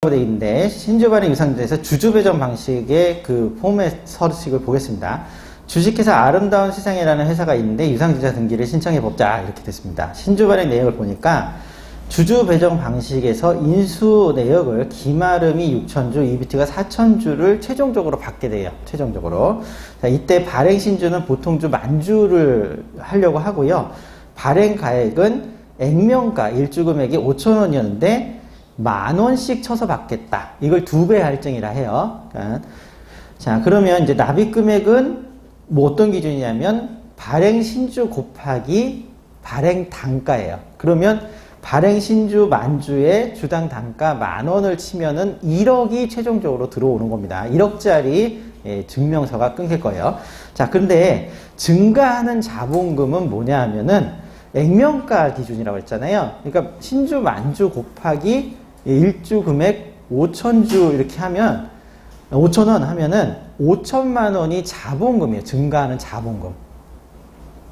되어 있는데 신주발행 유상증자에서 주주배정 방식의 그 포맷 서식을 보겠습니다. 주식회사 아름다운 세상이라는 회사가 있는데 유상증자 등기를 신청해 보자 이렇게 됐습니다. 신주발행 내역을 보니까 주주배정 방식에서 인수 내역을 김아름이 6,000주, 이비티가 4,000주를 최종적으로 받게 돼요. 최종적으로. 자, 이때 발행 신주는 보통주 10,000주를 하려고 하고요. 발행 가액은 액면가 일주 금액이 5,000원이었는데 10,000원씩 쳐서 받겠다. 이걸 2배 할증이라 해요. 그러니까 자, 그러면 이제 납입 금액은 뭐 어떤 기준이냐면 발행 신주 곱하기 발행 단가예요. 그러면 발행 신주 10,000주에 주당 단가 10,000원을 치면은 1억이 최종적으로 들어오는 겁니다. 1억짜리 증명서가 끊길 거예요. 자, 근데 증가하는 자본금은 뭐냐 하면은 액면가 기준이라고 했잖아요. 그러니까 신주 10,000주 곱하기 일주 금액 5,000주 이렇게 하면 5,000원 하면은 5천만 원이 자본금이에요. 증가하는 자본금.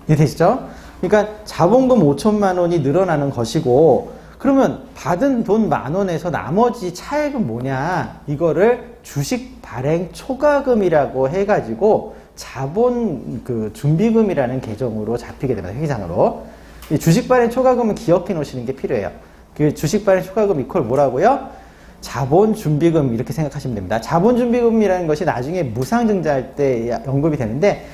이해되시죠? 그러니까 자본금 5천만 원이 늘어나는 것이고, 그러면 받은 돈 10,000원에서 나머지 차액은 뭐냐? 이거를 주식 발행 초과금이라고 해가지고 자본 그 준비금이라는 계정으로 잡히게 됩니다. 회계상으로. 이 주식 발행 초과금은 기억해 놓으시는 게 필요해요. 그 주식 발행 초과금 이퀄 뭐라고요? 자본 준비금 이렇게 생각하시면 됩니다. 자본 준비금이라는 것이 나중에 무상증자할 때 언급이 되는데,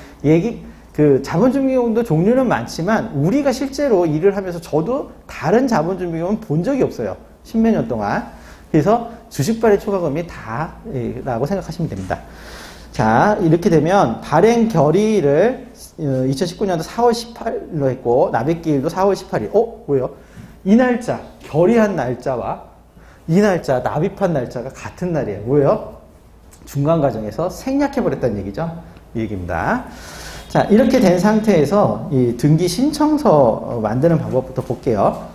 그 자본 준비금도 종류는 많지만 우리가 실제로 일을 하면서 저도 다른 자본 준비금은 본 적이 없어요. 10몇 년 동안. 그래서 주식 발행 초과금이 다라고 생각하시면 됩니다. 자, 이렇게 되면 발행 결의를 2019년도 4월 18일로 했고 납입기일도 4월 18일. 뭐예요? 이 날짜, 결의한 날짜와 이 날짜, 납입한 날짜가 같은 날이에요. 뭐예요? 중간 과정에서 생략해버렸다는 얘기죠. 이 얘기입니다. 자, 이렇게 된 상태에서 이 등기 신청서 만드는 방법부터 볼게요.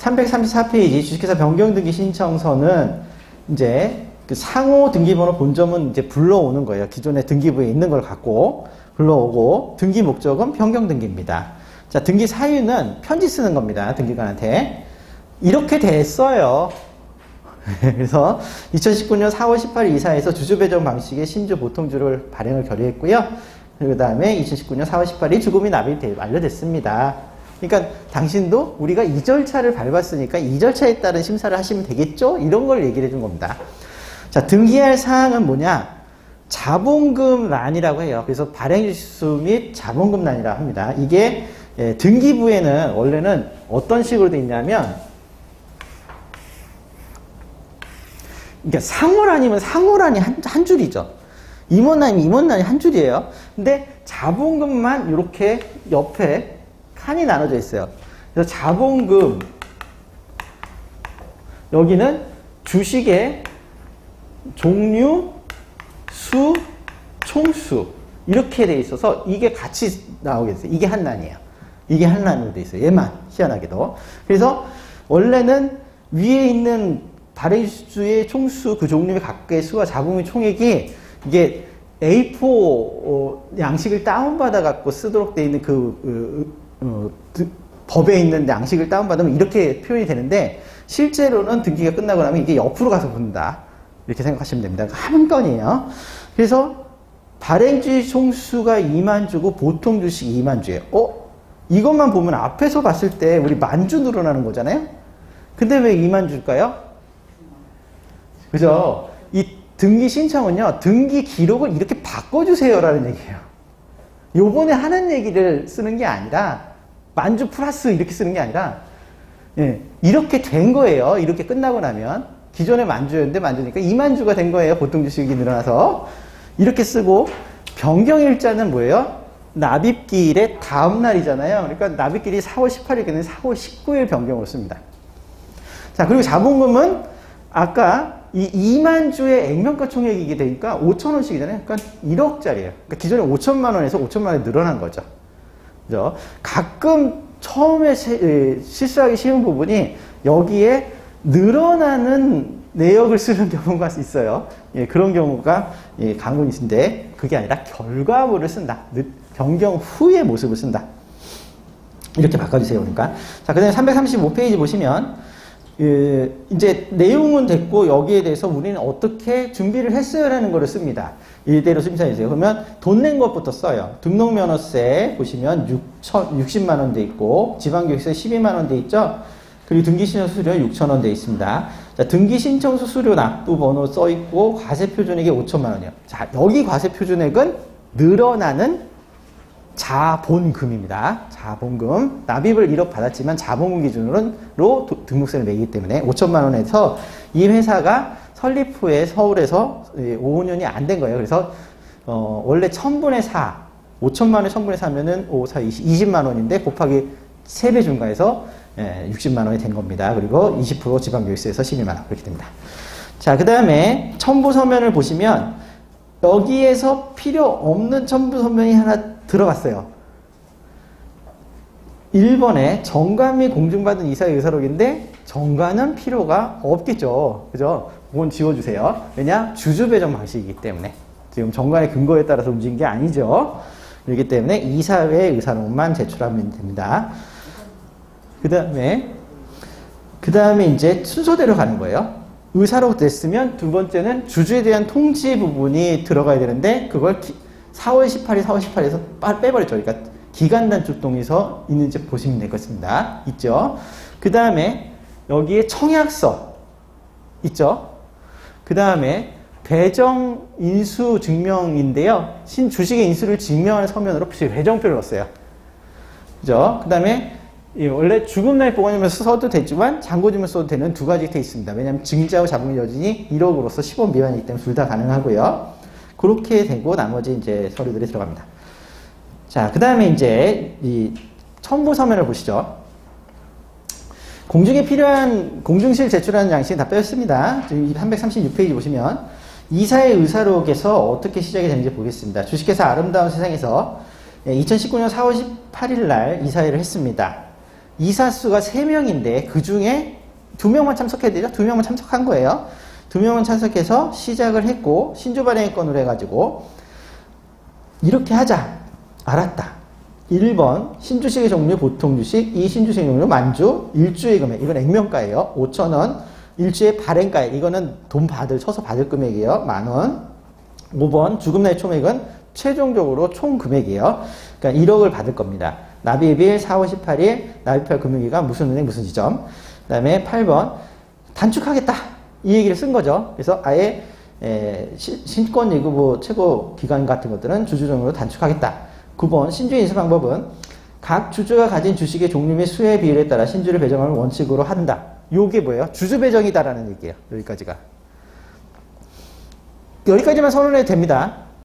334페이지 주식회사 변경 등기 신청서는 이제 그 상호 등기번호 본점은 이제 불러오는 거예요. 기존의 등기부에 있는 걸 갖고 불러오고, 등기 목적은 변경 등기입니다. 자, 등기 사유는 편지 쓰는 겁니다. 등기관한테. 이렇게 됐어요. 그래서 2019년 4월 18일 이사에서 주주배정 방식의 신주 보통주를 발행을 결의했고요. 그 다음에 2019년 4월 18일 주금이 납입이 완료됐습니다. 그러니까 당신도 우리가 이 절차를 밟았으니까 이 절차에 따른 심사를 하시면 되겠죠? 이런 걸 얘기를 해준 겁니다. 자, 등기할 사항은 뭐냐? 자본금란이라고 해요. 그래서 발행주수 및 자본금란이라고 합니다. 이게 등기부에는 원래는 어떤 식으로 되어 있냐면, 그러니까 상호란이면 상호란이 한 줄이죠. 임원란이면 임원란이 한 줄이에요. 근데 자본금만 이렇게 옆에 칸이 나눠져 있어요. 그래서 자본금, 여기는 주식의 종류, 수, 총수 이렇게 돼 있어서 이게 같이 나오게 됐어요. 이게 한 란이에요. 이게 한 란으로 돼 있어요. 얘만 희한하게도. 그래서 원래는 위에 있는 발행주의 총수 그 종류의 각각의 수와 자본금의 총액이 이게 A4 양식을 다운받아 갖고 쓰도록 돼 있는 법에 있는 양식을 다운받으면 이렇게 표현이 되는데, 실제로는 등기가 끝나고 나면 이게 옆으로 가서 붙는다. 이렇게 생각하시면 됩니다. 한 건이에요. 그래서 발행주의 총수가 20,000주고 보통 주식 20,000주예요. 이것만 보면 앞에서 봤을 때 우리 10,000주 늘어나는 거잖아요. 근데 왜 20,000주일까요? 그죠? 이 등기 신청은요, 등기 기록을 이렇게 바꿔주세요라는 얘기예요. 요번에 하는 얘기를 쓰는 게 아니라 10,000주 플러스 이렇게 쓰는 게 아니라, 이렇게 된 거예요. 이렇게 끝나고 나면 기존에 10,000주였는데 10,000주니까 20,000주가 된 거예요. 보통 주식이 늘어나서 이렇게 쓰고, 변경일자는 뭐예요? 납입기일의 다음 날이잖아요. 그러니까 납입기일이 4월 18일이면 4월 19일 변경으로 씁니다. 자, 그리고 자본금은 아까 이 20,000주의 액면가 총액이게 되니까 5,000원씩이잖아요. 그러니까 1억짜리예요. 그러니까 기존에 5천만 원에서 5천만 원이 늘어난 거죠. 그죠? 가끔 처음에 실수하기 쉬운 부분이 여기에 늘어나는 내역을 쓰는 경우가 있어요. 그런 경우가 간혹인데, 그게 아니라 결과물을 쓴다. 변경 후의 모습을 쓴다. 이렇게 바꿔주세요. 그러니까. 자, 그 다음에 335페이지 보시면 이제 내용은 됐고 여기에 대해서 우리는 어떻게 준비를 했어요라는 거를 씁니다. 이대로 심사해주세요. 그러면 돈 낸 것부터 써요. 등록면허세 보시면 60만 원 돼 있고 지방교육세 12만 원 돼 있죠. 그리고 등기신청 수수료는 6천 원 돼 있습니다. 자, 등기신청 수수료 납부 번호 써 있고 과세표준액이 5천만 원이요. 자, 여기 과세표준액은 늘어나는 자본금입니다. 자본금. 납입을 1억 받았지만 자본금 기준으로 등록세를 매기기 때문에 5천만 원에서 이 회사가 설립 후에 서울에서 5년이 안 된 거예요. 그래서 원래 1000분의 4, 5천만 원에 1000분의 4면은 5, 4, 20만 원인데 곱하기 3배 중과해서 60만 원이 된 겁니다. 그리고 20% 지방교육세에서 12만 원 그렇게 됩니다. 자, 그 다음에 첨부서면을 보시면 여기에서 필요 없는 첨부서면이 하나 들어갔어요. 1번에 정관 및 공증받은 이사의 의사록인데 정관은 필요가 없겠죠. 그죠? 그건 지워주세요. 왜냐? 주주배정 방식이기 때문에. 지금 정관의 근거에 따라서 움직인 게 아니죠. 그렇기 때문에 이사회 의사록만 제출하면 됩니다. 그 다음에 이제 순서대로 가는 거예요. 의사록 됐으면 두 번째는 주주에 대한 통지 부분이 들어가야 되는데 그걸 4월 18일, 4월 18일에서 빼버렸죠. 그러니까 기간 단축 동의서 있는지 보시면 되겠습니다. 있죠. 그 다음에 여기에 청약서 있죠. 그 다음에 배정 인수 증명인데요. 주식의 인수를 증명하는 서면으로 배정표를 넣었어요. 그죠? 그 다음에 원래 죽음날 보관이면서 써도 되지만 잔고지면 써도 되는 두 가지 돼 있습니다. 왜냐하면 증자후 자본 여진이 1억으로서 10억 미만이기 때문에 둘 다 가능하고요. 그렇게 되고 나머지 이제 서류들이 들어갑니다. 자, 그 다음에 이제 이 첨부 서면을 보시죠. 공증에 필요한 공증실 제출하는 양식은 다 빼었습니다. 336페이지 보시면 이사의 의사록에서 어떻게 시작이 되는지 보겠습니다. 주식회사 아름다운 세상에서 2019년 4월 18일 날 이사회를 했습니다. 이사 수가 3명인데 그 중에 2명만 참석해야 되죠? 2명만 참석한 거예요. 2명만 참석해서 시작을 했고 신주 발행 건으로 해가지고 이렇게 하자. 알았다. 1번 신주식의 종류 보통주식, 2 신주식의 종류 만주, 일주의 금액. 이건 액면가예요. 5,000원. 일주의 발행가액. 이거는 돈 쳐서 받을 금액이에요. 10,000원. 5번 주금날 총액은 최종적으로 총 금액이에요. 그러니까 1억을 받을 겁니다. 납입일 4월 18일, 납입할 금융기간 무슨 은행 무슨 지점. 그 다음에 8번 단축하겠다. 이 얘기를 쓴 거죠. 그래서 아예 신권예금부 최고 기간 같은 것들은 주주정으로 단축하겠다. 9번 신주의 인수 방법은 각 주주가 가진 주식의 종류 및 수의 비율에 따라 신주를 배정하는 원칙으로 한다. 요게 뭐예요? 주주 배정이다라는 얘기예요. 여기까지만 선언해도 됩니다.